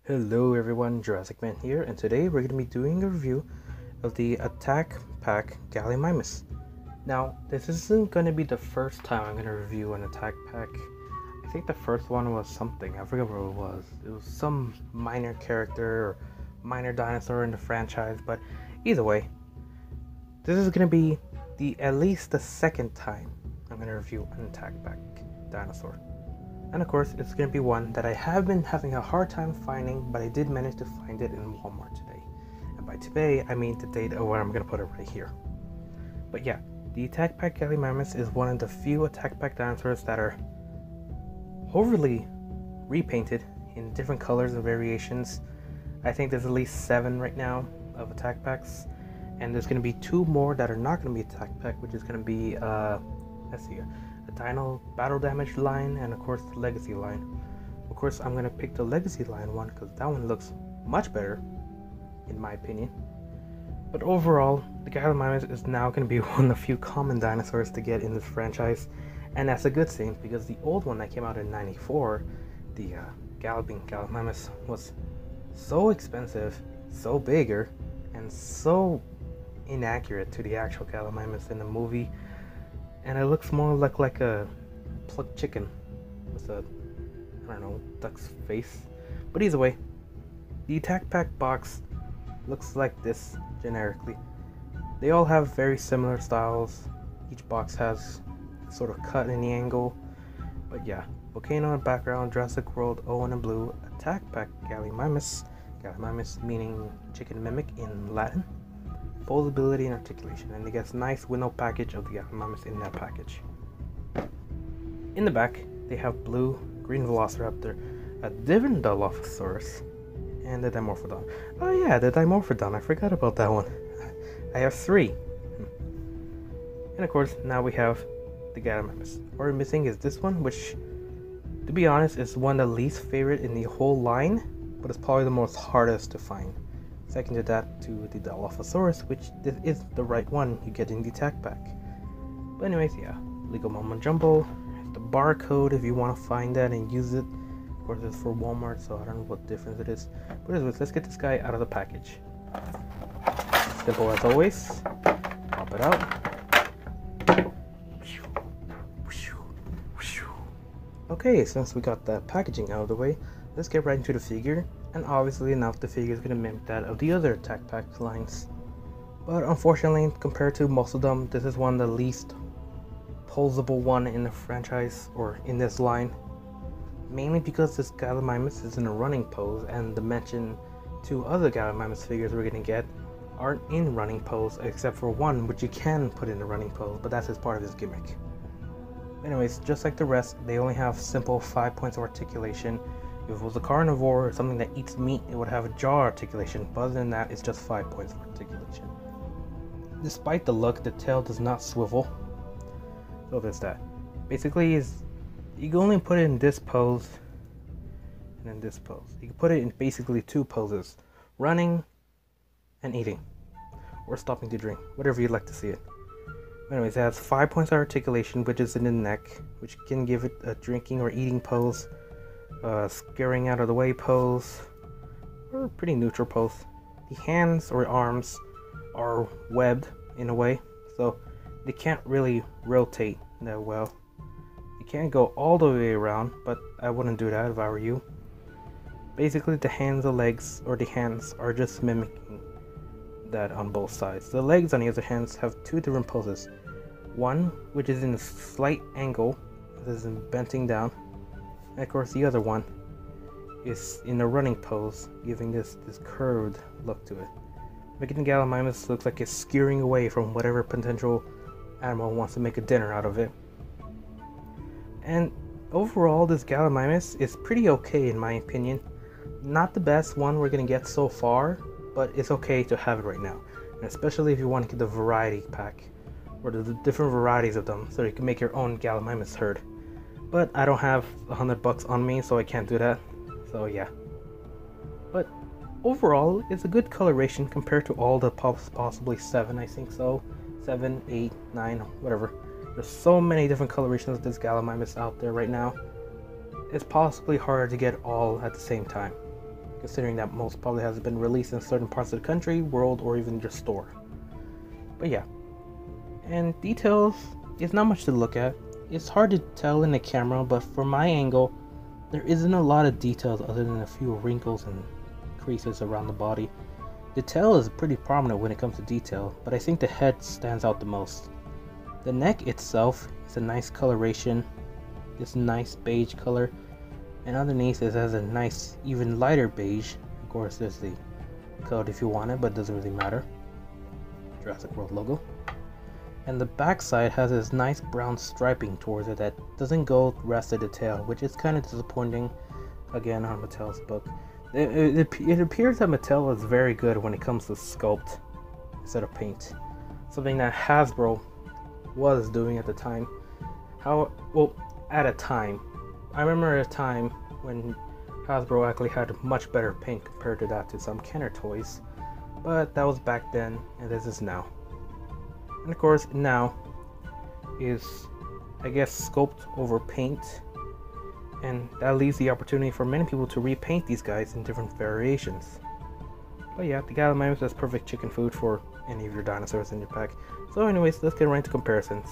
Hello everyone, Jurassic Man here, and today we're going to be doing a review of the Attack Pack Gallimimus. Now, this isn't going to be the first time I'm going to review an Attack Pack. I think the first one was something, I forget what it was. It was some minor character or minor dinosaur in the franchise, but either way, this is going to be at least the second time I'm going to review an Attack Pack dinosaur. And of course, it's going to be one that I have been having a hard time finding, but I did manage to find it in Walmart today. And by today, I mean the date of where I'm going to put it right here. But yeah, the Attack Pack Gallimimus is one of the few Attack Pack dinosaurs that are overly repainted in different colors and variations. I think there's at least 7 right now of Attack Packs. And there's going to be 2 more that are not going to be Attack Pack, which is going to be, let's see, the Dino Battle Damage line, and of course the Legacy line. Of course, I'm going to pick the Legacy line one because that one looks much better, in my opinion. But overall, the Gallimimus is now going to be one of the few common dinosaurs to get in this franchise, and that's a good thing because the old one that came out in '94, the Gallimimus, was so expensive, so bigger, and so inaccurate to the actual Gallimimus in the movie. And it looks more like a plucked chicken with a, I don't know, duck's face. But either way, the Attack Pack box looks like this generically. They all have very similar styles. Each box has sort of cut in the angle. But yeah, volcano in background, Jurassic World, Owen in blue, Attack Pack Gallimimus. Gallimimus meaning chicken mimic in Latin. Posability and articulation, and it gets nice window package of the Gallimimus in that package. In the back, they have blue, green Velociraptor, a different Dilophosaurus, and the Dimorphodon. Oh yeah, the Dimorphodon, I forgot about that one. I have 3. And of course, now we have the Gallimimus. What we're missing is this one, which, to be honest, is one of the least favorite in the whole line, but it's probably the most hardest to find. Second to that, to the Dilophosaurus, which this is the right one you get in the Attack Pack. But anyways, yeah, Lego Mumbo Jumbo, the barcode if you want to find that and use it. Of course, it's for Walmart, so I don't know what difference it is. But anyways, let's get this guy out of the package. Simple as always. Pop it out. Okay, since we got that packaging out of the way, let's get right into the figure. And obviously enough, the figure is going to mimic that of the other Attack Pack lines. But unfortunately, compared to most of them, this is one of the least posable one in the franchise, or in this line. Mainly because this Gallimimus is in a running pose, and the mentioned 2 other Gallimimus figures we're going to get aren't in running pose, except for one which you can put in a running pose, but that's just part of his gimmick. Anyways, just like the rest, they only have simple 5 points of articulation. If it was a carnivore or something that eats meat, it would have a jaw articulation, but other than that, it's just 5 points of articulation. Despite the look, the tail does not swivel, so there's that. Basically, you can only put it in this pose and in this pose. You can put it in basically 2 poses: running and eating, or stopping to drink, whatever you'd like to see it. Anyways, it has 5 points of articulation, which is in the neck, which can give it a drinking or eating pose, scaring out of the way pose, or a pretty neutral pose. The hands or arms are webbed in a way, so they can't really rotate that well. You can't go all the way around, but I wouldn't do that if I were you. Basically, the hands, the legs, or the hands are just mimicking that on both sides. The legs, on the other hand, have 2 different poses. One which is in a slight angle, this is bending down. And of course, the other one is in a running pose, giving this curved look to it. Making the Gallimimus looks like it's skewering away from whatever potential animal wants to make a dinner out of it. And overall, this Gallimimus is pretty okay in my opinion. Not the best one we're gonna get so far, but it's okay to have it right now. And especially if you want to get the variety pack, or the different varieties of them, so you can make your own Gallimimus herd. But I don't have $100 on me, so I can't do that. So yeah. But overall, it's a good coloration compared to all the possibly 7, I think so. 7, 8, 9, whatever. There's so many different colorations of this Gallimimus out there right now. It's possibly hard to get all at the same time. considering that most probably has been released in certain parts of the country, world, or even your store. But yeah, and details is not much to look at. It's hard to tell in the camera, but from my angle, there isn't a lot of details other than a few wrinkles and creases around the body. The tail is pretty prominent when it comes to detail, but I think the head stands out the most. The neck itself is a nice coloration, this nice beige color, and underneath it has a nice even lighter beige. Of course there's the code if you want it, but it doesn't really matter. Jurassic World logo. And the back side has this nice brown striping towards it that doesn't go the rest of the tail, which is kind of disappointing again on Mattel's book. It appears that Mattel is very good when it comes to sculpt instead of paint, something that Hasbro was doing at the time. At a time, I remember a time when Hasbro actually had much better paint compared to that to some Kenner toys, but that was back then and this is now. And of course now is, I guess, sculpt over paint, and that leaves the opportunity for many people to repaint these guys in different variations. But yeah, the Gallimimus is perfect chicken food for any of your dinosaurs in your pack. So anyways, let's get right into comparisons.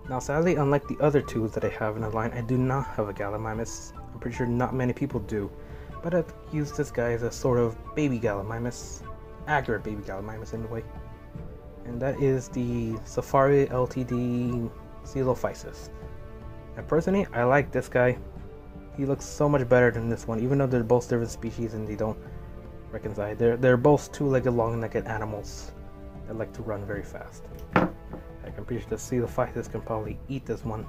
Now sadly, unlike the other two that I have in the line, I do not have a Gallimimus. I'm pretty sure not many people do, but I've used this guy as a sort of baby Gallimimus, accurate baby Gallimimus in a way. And that is the Safari Ltd Coelophysis. And personally, I like this guy. He looks so much better than this one, even though they're both different species and they don't reconcile. They're both two-legged, long-legged animals that like to run very fast. I'm pretty sure the Coelophysis can probably eat this one.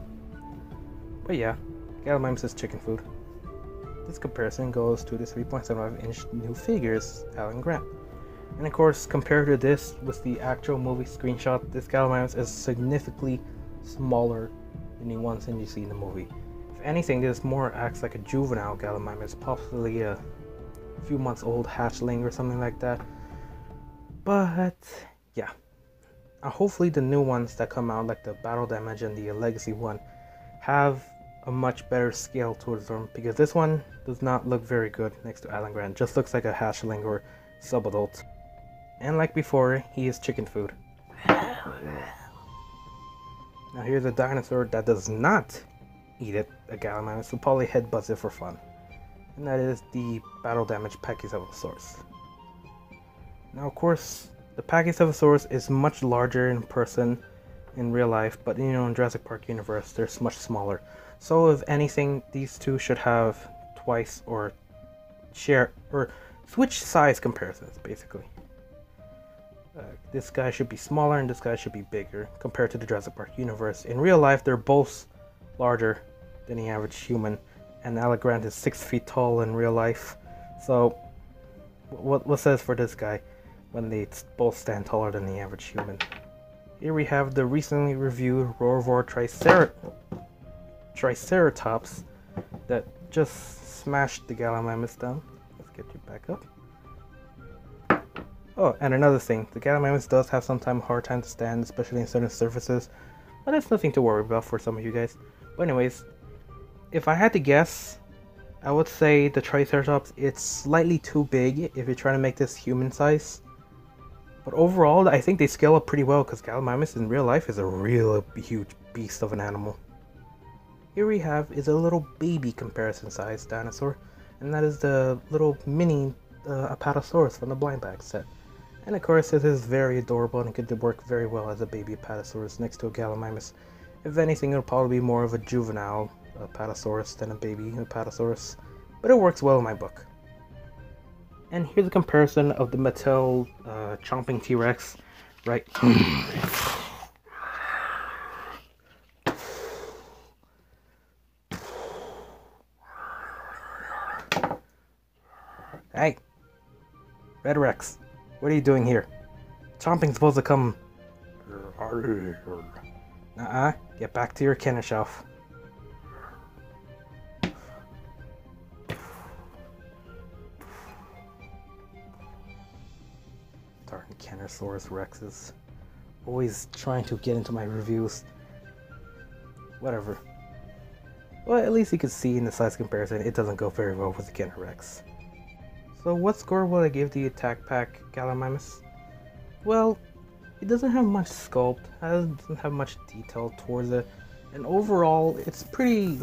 But yeah, Gallimimus is chicken food. This comparison goes to the 3.75-inch new figures, Alan Grant. And of course, compared to this with the actual movie screenshot, this Gallimimus is significantly smaller than the ones that you see in the movie. If anything, this more acts like a juvenile Gallimimus, possibly a few months old hatchling or something like that. But yeah, hopefully the new ones that come out, like the Battle Damage and the Legacy one, have a much better scale towards them, because this one does not look very good next to Alan Grant. Just looks like a hatchling or subadult. And like before, he is chicken food. Now here's a dinosaur that does not eat it, a Gallimimus, so probably headbutts it for fun. And that is the Battle Damage Pachycephalosaurus. Now of course, the Pachycephalosaurus is much larger in person in real life, but you know, in Jurassic Park universe, they're much smaller. So if anything, these two should have twice or switch size comparisons, basically. This guy should be smaller and this guy should be bigger compared to the Jurassic Park universe. In real life, they're both larger than the average human, and Alan Grant is 6 feet tall in real life. So what says for this guy when they both stand taller than the average human? Here we have the recently reviewed Roarvor Triceratops that just smashed the Gallimimus down. Let's get you back up. Oh, and another thing, the Gallimimus does have sometimes a hard time to stand, especially in certain surfaces, but that's nothing to worry about for some of you guys. But anyways, if I had to guess, I would say the Triceratops, it's slightly too big if you're trying to make this human size. But overall, I think they scale up pretty well, because Gallimimus in real life is a real huge beast of an animal. Here we have is a little baby comparison size dinosaur, and that is the little mini Apatosaurus from the blind bag set. And of course, it is very adorable and it could work very well as a baby Apatosaurus next to a Gallimimus. If anything, it'll probably be more of a juvenile Apatosaurus than a baby Apatosaurus, but it works well in my book. And here's a comparison of the Mattel Chomping T-Rex, right? Hey! Red Rex, what are you doing here? Chomping's supposed to come... Get back to your Kenner shelf. Darn Kennersaurus Rexes. Always trying to get into my reviews. Whatever. Well, at least you can see in the size comparison, it doesn't go very well with the Kenner Rex. So what score will I give the Attack Pack Gallimimus? Well, it doesn't have much sculpt, doesn't have much detail towards it, and overall it's pretty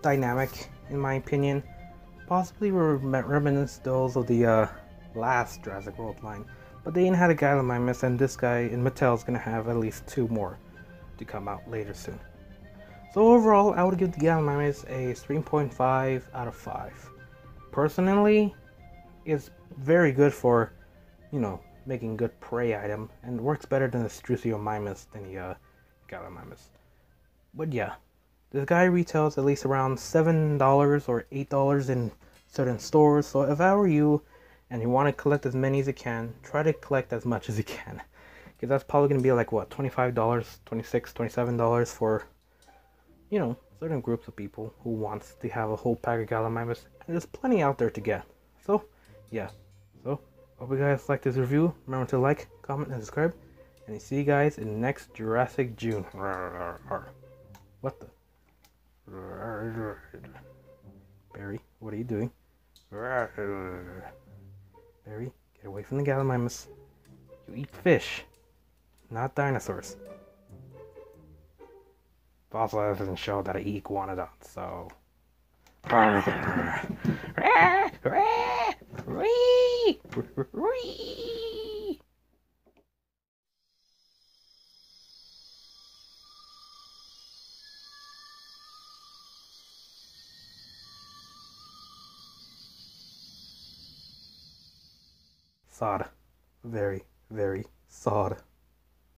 dynamic in my opinion. Possibly reminiscent those of the last Jurassic World line, but they ain't had a Gallimimus, and this guy in Mattel is gonna have at least 2 more to come out later soon. So overall, I would give the Gallimimus a 3.5 out of 5. Personally, it's very good for, making good prey item, and works better than the Struthiomimus than the Gallimimus. But yeah, this guy retails at least around $7 or $8 in certain stores, so if I were you and you want to collect as many as you can, try to collect as much as you can. Because that's probably going to be like, what, $25, $26, $27 for, certain groups of people who wants to have a whole pack of Gallimimus, and there's plenty out there to get. So, yeah. So, hope you guys like this review. Remember to like, comment, and subscribe. And see you guys in next Jurassic June. What the? Barry, what are you doing? Barry, get away from the Gallimimus. You eat fish, not dinosaurs. Fossil evidence doesn't show that I eat iguanodons, so... Sod. Very, very sod.